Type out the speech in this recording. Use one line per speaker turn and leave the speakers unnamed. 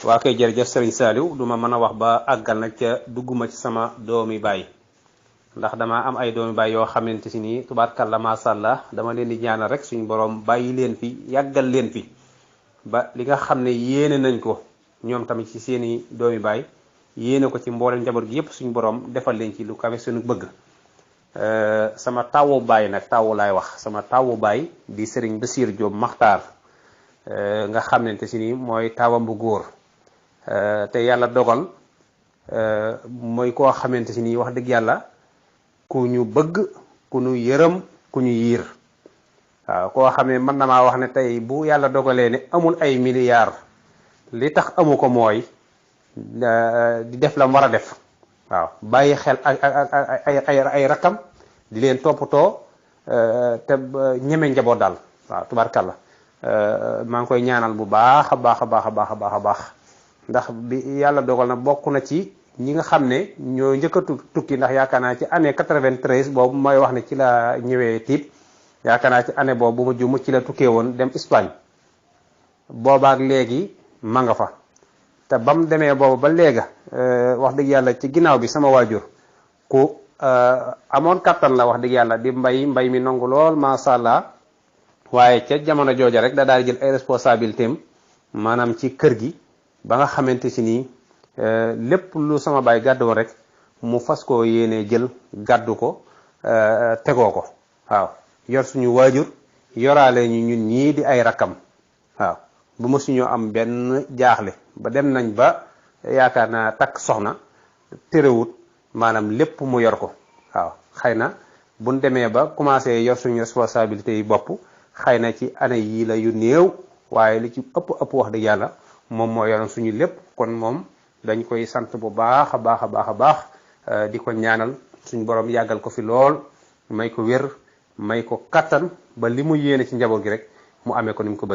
waa kay jërëjëf Serigne Saliou duma mën a wax ba àggal nag ca dugguma ci sama doomi baay ndax dama am ay doomi baay yoo xamante si nii tubaarkàlla macha allah dama leen di ñaanal rek suñu borom bàyyi leen fi yàggal leen fi ba li nga xam ne yéene nañ ko ñoom tamit ci seeni doomi baay yéene ko ci mboolem njaboot gi yëpp suñu borom defal leen ci lu kawe suñu bëgg. sama tawu baay nag tawu laay wax sama tawu baay di Serigne Bassir Diop Makhtar nga xamante si nii mooy tawam bu góor. te yàlla dogal mooy koo xamante si nii wax dëgg yàlla ku ñu bëgg ku ñu yërëm ku ñu yiir waaw koo xam ne mën na maa wax ne tey bu yàlla dogalee ne amul ay milliards li tax amu ko mooy di def la mu war a def waaw bàyyi xel ay rakkam di leen toppatoo te ñeme njaboot daal waaw tubaarkàlla maa ngi koy ñaanal bu baax a baax a baax a baax a baax a baax ndax bi yàlla dogal na bokk na ci ñi nga xam ne ñoo njëkk a tukki ndax yaakaar naa ci année 93 boobu mooy wax ne ci la ñëwee tiib yaakaar naa ci année boobu bu ma juum ci la tukkee woon dem Espagne boobaak léegi ma nga fa te ba mu demee boobu ba léegi wax dëgg yàlla ci ginnaaw bi sama waajur ku amoon kattan la wax dëgg yàlla di mbay mi nangu lool macha allah waaye ca jamono jooja rek da daal jël ay responsabilités am maanaam ci kër gi. ba nga xamante si nii lépp lu sama baay gàddu woon rek mu fas koo yéene jël gàddu ko tegoo ko waaw yor suñu waajur yoraale ñu ñun ñii di ay rakkam waaw bu ma suñoo am benn jaaxle ba dem nañ ba yaakaar naa takk soxna terewut maanaam lépp mu yor ko waaw xëy na buñ demee ba commencé yor suñu responsabilité yi bopp xëy na ci année yii la yu néew waaye li ci ëpp wax dëgg yàlla moom moo yoroon suñu lépp kon moom dañ koy sant bu baax a baax a baax a baax di ko ñaanal suñu borom yàggal ko fi lool may ko wér may ko kattan ba li mu yéene ci njaboot gi rek mu amee ko ni mu ko bëgg